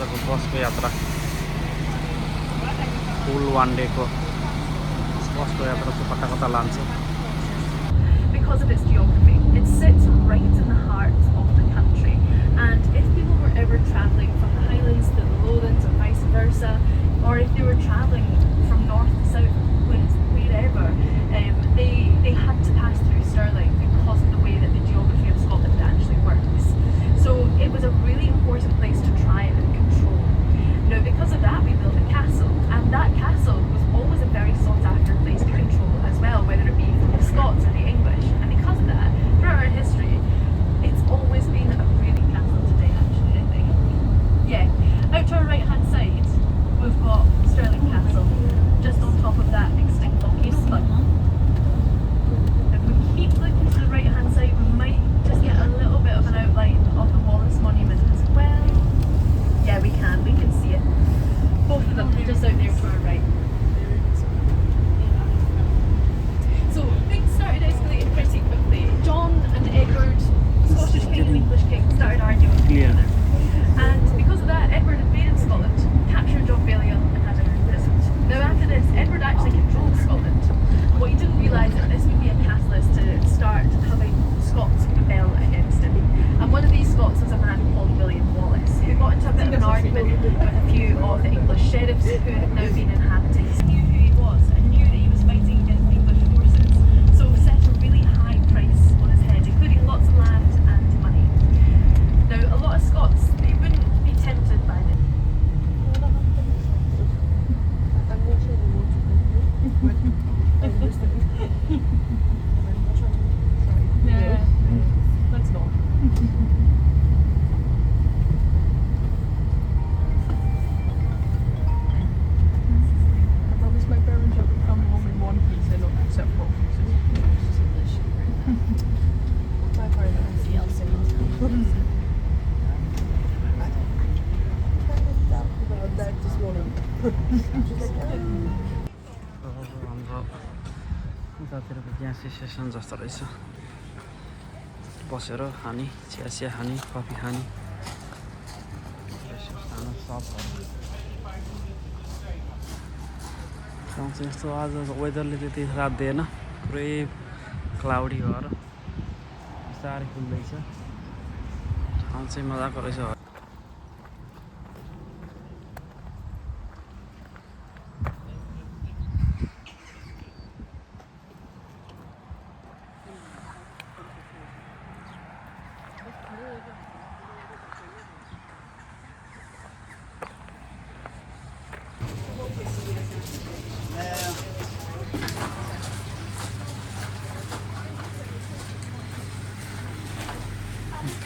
आजको बसको यात्रा फुल वान डे को बसको यात्रा चाहिँ कता कता लान्छ. Because of its geography, it sits right in the heart of the country, and if people were ever travelling from the Highlands to the Lowlands or vice versa, or if they were travelling from north to south, wherever, they had to pass through Stirling because of the way that the geography of Scotland actually works. So it was a really important place to try and control. Now, because of that, we built a castle, and that castle was always a very sought after place to control as well, whether it be from the Scots or the English. And because of that, throughout our history, it's always been a really castle today, actually, I think. Yeah, out to our right hand side, we've got Stirling Castle, just on top of that extinct Lochie Slug. If we keep looking to the right hand side, we might just get a little bit of an outline of the Wallace Monument as well. Yeah, we can see it. Both of them, just out there to our right. So things started escalating pretty quickly. John and Edward, Scottish king and English king, started arguing with each other. And because of that, Edward invaded Scotland, captured John Balliol and had him imprisoned. Now after this, Edward actually controlled Scotland. What he didn't realise that this would be a catalyst to start having Scots rebel against him. And one of these Scots was a man called William Wallace, who got into a bit of an argument with a few of the English sheriffs who had now been inhabiting. He knew who he was and knew that he was fighting against English forces, so set a really high price on his head, including lots of land and money. Now, a lot of Scots, they wouldn't be tempted by this. Yeah, let's not. I promised my parents I would come home in one piece and not several pieces. My parents see else about that this morning. हाम्रो उतातिरको gas station जस्तो रहेछ. बसेर खाने, chia खाने, coffee खाने, सपहरू. ठाउँ चाहिँ यस्तो आज वेदरले त्यति रात दिएन, पुरै क्लाउडी भएर बिस्तारै खुल्दैछ. ठाउँ चाहिँ मजाको रहेछ.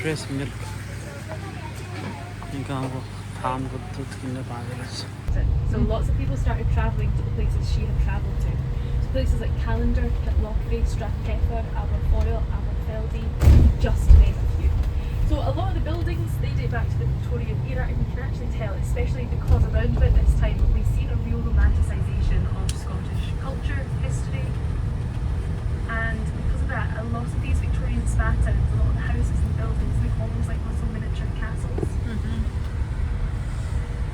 फ्रेस मिल्क गाउँको फार्मको दुध किन्न पाएको रहेछ. So lots of people started travelling to the places she had travelled to. So places like Callander, Pitlochry, Strathpeffer, Aberfoyle, Aberfeldy, just to name a few. So a lot of the buildings, they date back to the Victorian era, and you can actually tell, especially because around about this time we've seen a real romanticisation of Scottish culture, history, and because of that, a lot of these Victorian spa towns, a lot of the houses and buildings look almost like little miniature castles.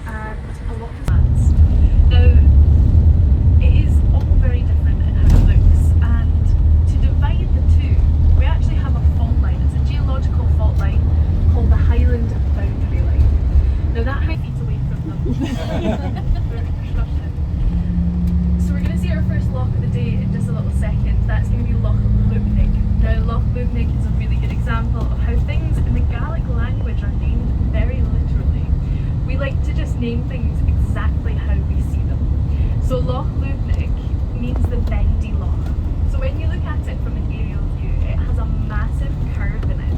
And a lot of flats. Now, it is all very different in how it looks, and to divide the two, we actually have a fault line. It's a geological fault line called the Highland Boundary Line. Now that height feet away from them. So we're going to see our first loch of the day in just a little second. That's going to be Loch Lubnaig. Now Loch Lubnaig is a really good example of how things in the Gaelic language are named very literally. We like to just name things exactly how we see them. So Loch Lubnaig means the bendy loch. So when you look at it from an aerial view, it has a massive curve in it.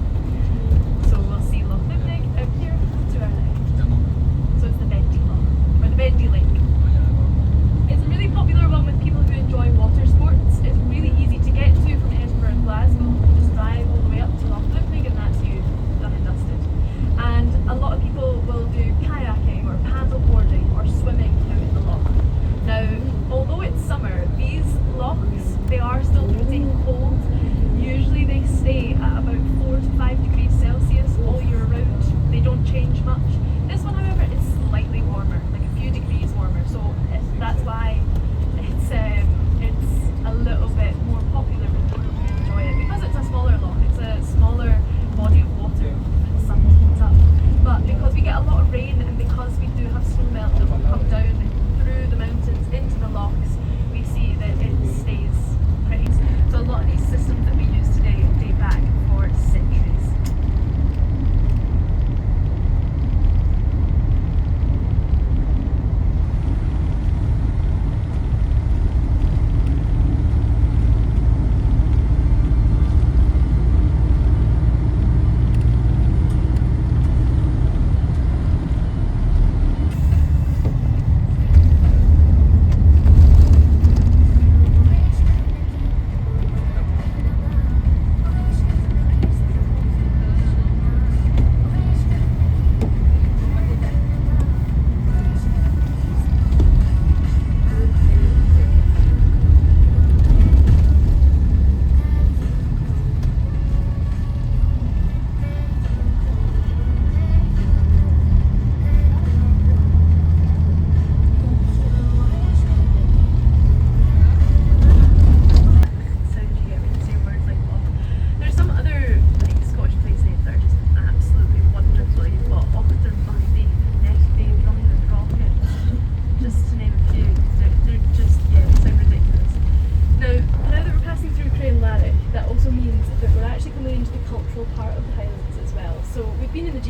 So we'll see Loch Lubnaig out here to our left. So it's the bendy loch, or the bendy lake. It's a really popular one with people who enjoy water sports. It's really easy to get to from Edinburgh and Glasgow. You just drive all the way up to Loch Lubnaig and that's you, done and dusted. And a lot of people will do kayaking or paddle boarding or swimming out in the loch. Now, all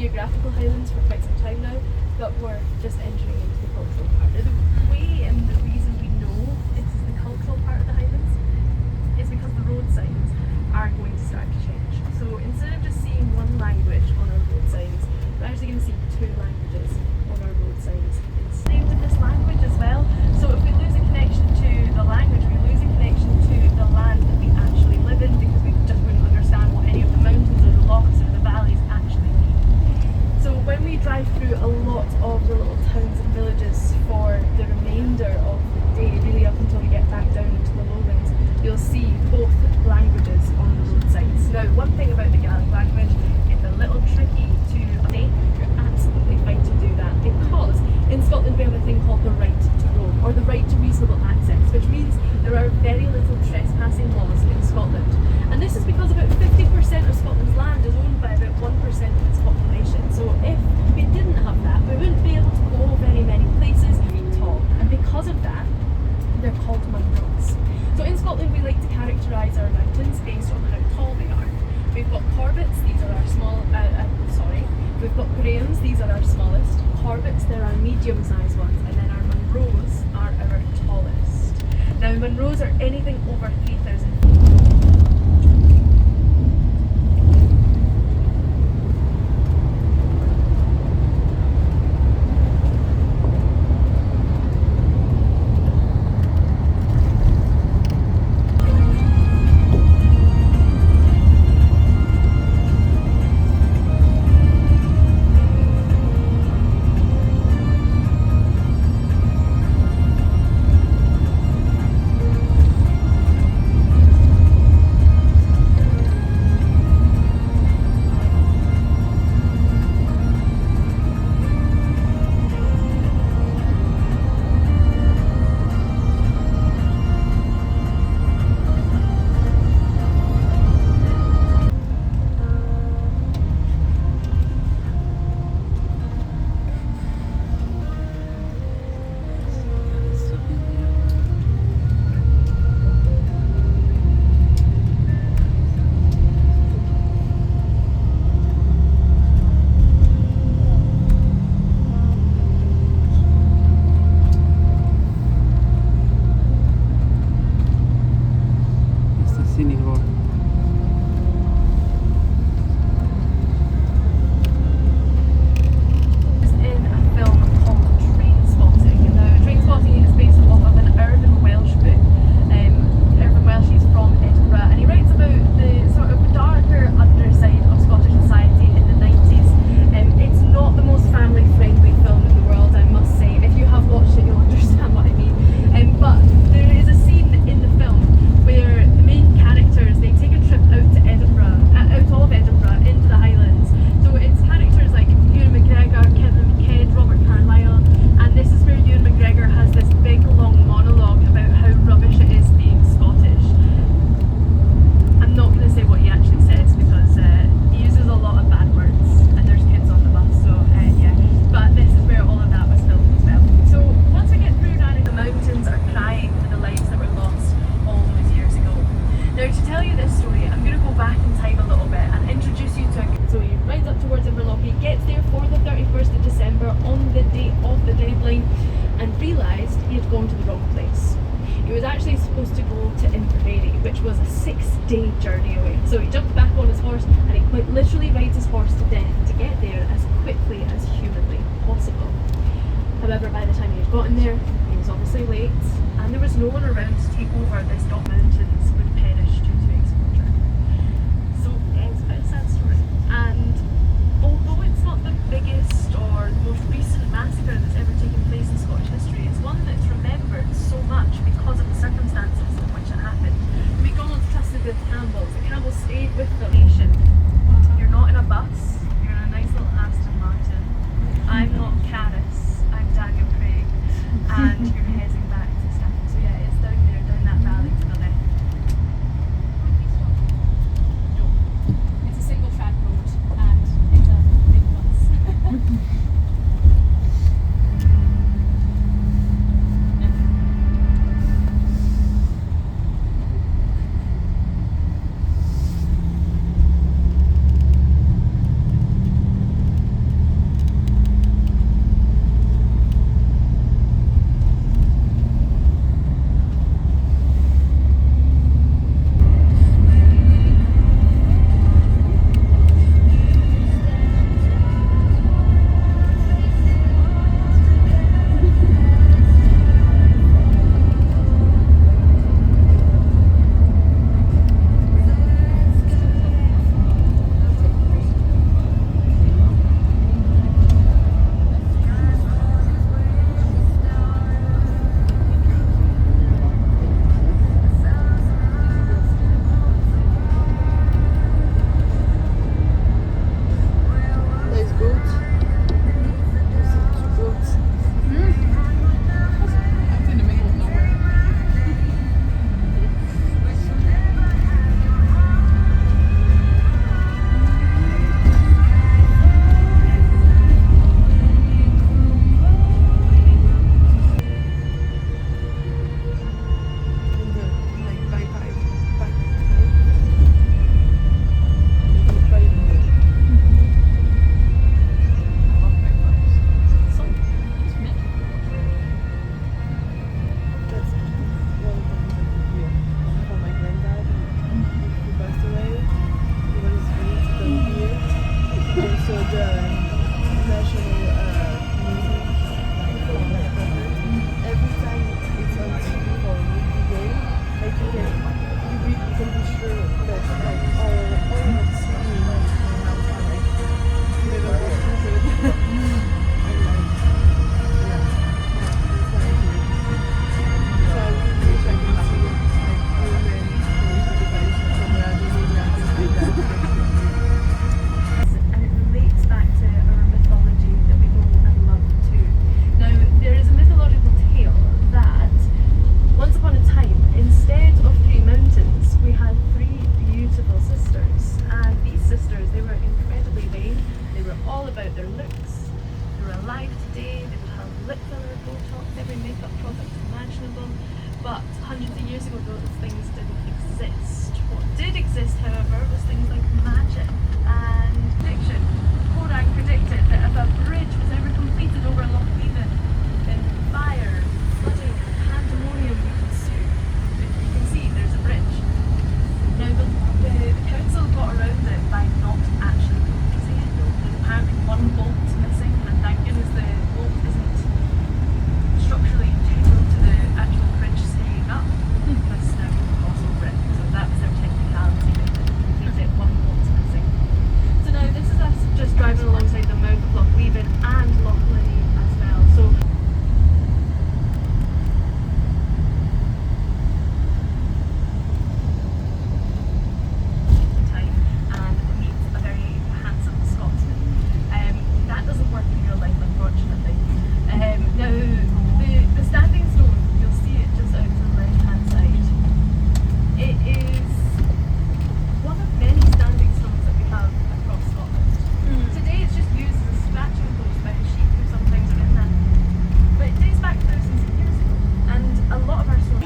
geographical Highlands for quite some time now, but we're just entering into the cultural part. Now, the way and the reason we know it is the cultural part of the Highlands is because the road signs are going to start to change. So instead of just seeing one language on our road signs, we're actually going to see two languages on our road signs. It's named in this language as well. So if we lose a connection to the language, we lose a connection to the land that we actually live in, because we just wouldn't understand what any of the mountains or the lochs or the valleys actually mean. So when we drive through a lot of the little towns and villages for the remainder of the day, really up until we get back down into the lowlands, you'll see both languages on the road signs. Now, one thing about the Gaelic language, it's a little tricky to update. You're absolutely fine to do that, because in Scotland we have a thing called the right to roam, or the right to reasonable access, which means there are very little trespassing laws in Scotland. And this is because about 50% of Scotland's land is owned by about 1% of its population. So if we didn't have that, we wouldn't be able to go very many places at all. And because of that, they're called munros. So in Scotland we like to characterise our mountains based on how tall they are. We've got Corbetts, these are our we've got Grahams, these are our smallest. Corbetts, they're our medium-sized ones, and then our munros are our tallest. Now munros are anything over 3,000 feet. Was a 6-day journey away. So he jumped back on his horse and he quite literally rides his horse to death to get there as quickly as humanly possible. However, by the time he had gotten there, he was obviously late, and there was no one around to take over. This dog mountains would perish due to exposure. So yeah, it's a bit of a sad story. And although it's not the biggest or the most recent massacre that's ever taken place in Scottish history, it's one that's remembered so much because of the circumstances in which it happened. McDonald's trusted with Campbell's. The Campbells stayed with the nation. You're not in a bus, you're in a nice little Aston Martin. I'm not Caris, I'm Daniel Craig, and you're heading back to Stafford. So yeah, it's down there, down that valley to the left. they were alive today, they would have lip filler, Botox, every makeup product imaginable. But hundreds of years ago, those things didn't exist. What did exist, however, was things like magic and prediction. Kodak predicted that if a bridge was ever completed over Loch Leven, then fire, flooding, and pandemonium would ensue. You can see there's a bridge. Now the council got around it by not actually completing it. There's apparently one bolt missing, and thank goodness the bolt isn't structurally integral to the actual bridge staying up. This now cost over it. So that was their technicality. They didn't complete it. One bolt's missing. So now this is us just driving alongside the mouth of Loch Leven and Loch Linnhe as well. So time and meet a very handsome Scotsman. That doesn't work in real life, unfortunately. Now the standing stone, you'll see it just out to the left hand side. It is one of many standing stones that we have across Scotland. Today it's just used as a scratching post by the sheep who sometimes are in there. But it dates back thousands of years ago, and a lot of our stones.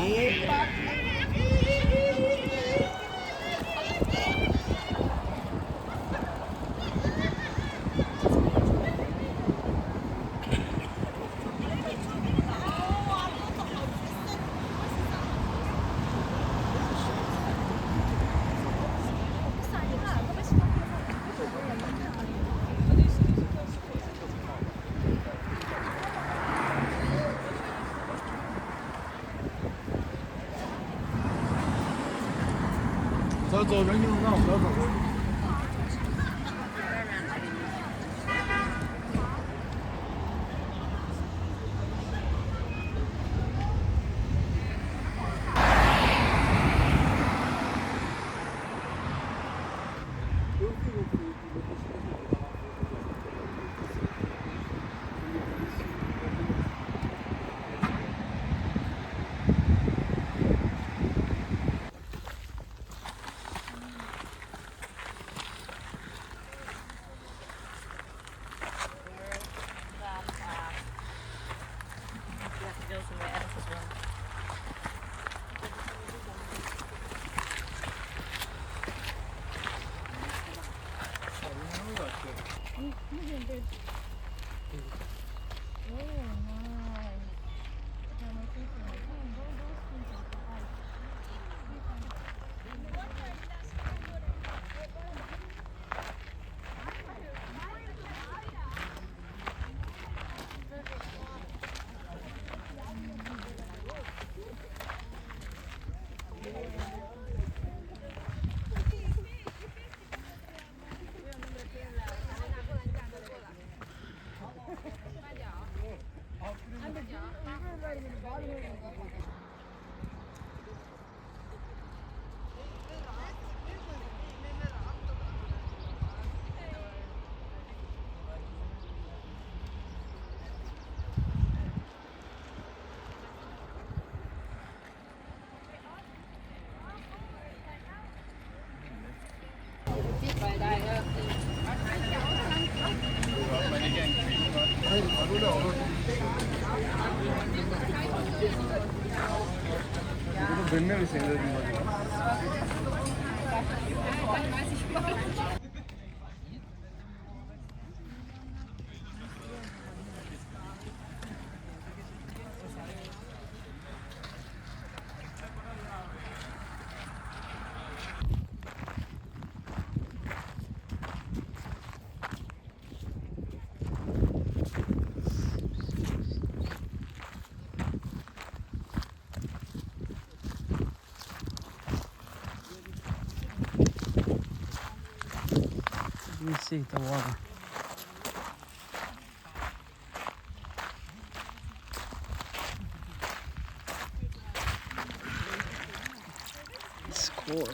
greenery 생각이 You see the water. Score.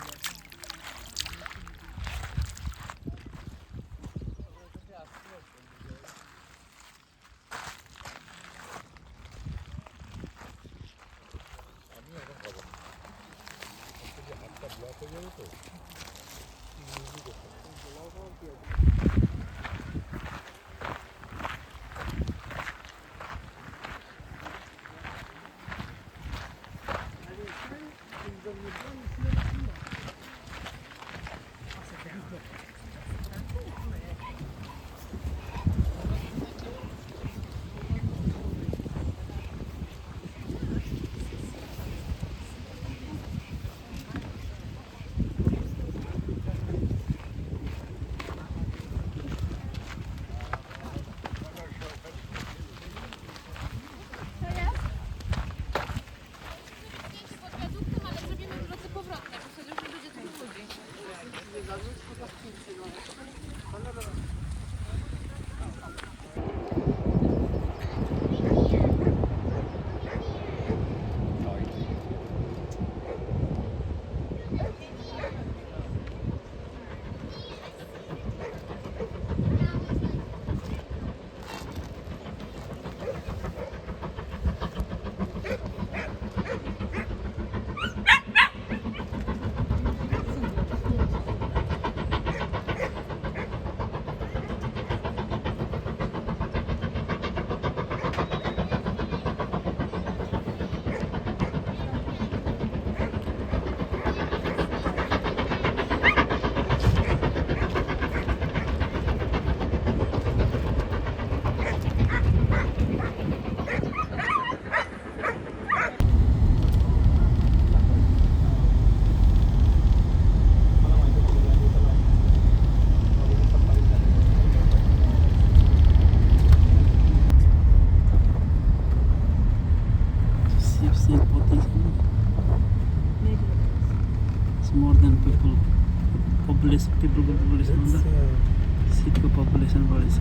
Population पिपलको population भन्दा सिटको population बढी छ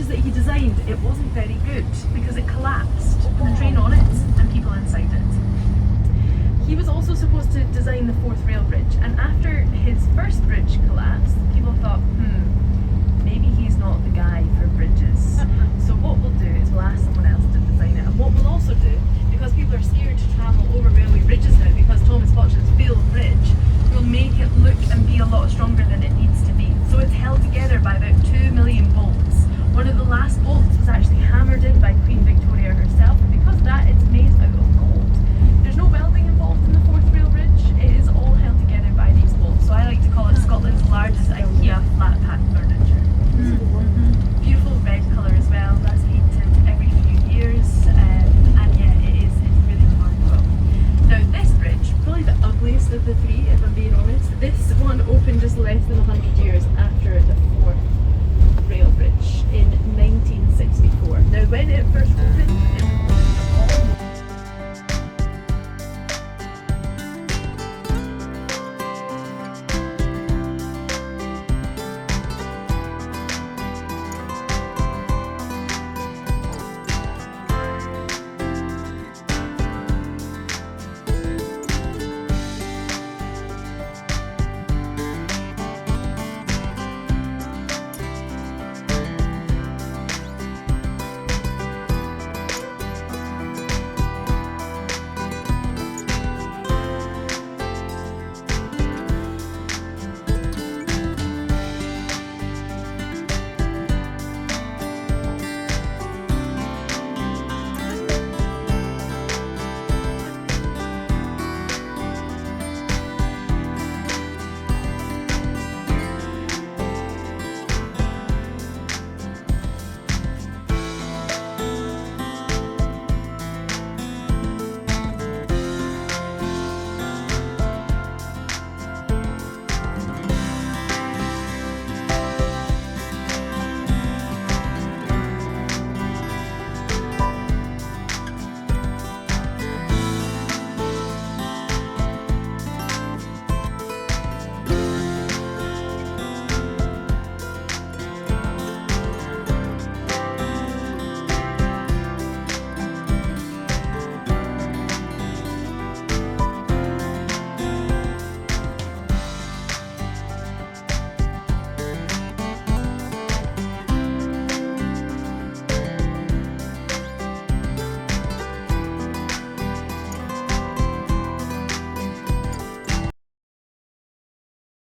That he designed, it wasn't very good because it collapsed, the train on it and people inside it. He was also supposed to design the 4th rail bridge, and after his first bridge collapsed, people thought, maybe he's not the guy for bridges. So what we'll do is we'll ask someone else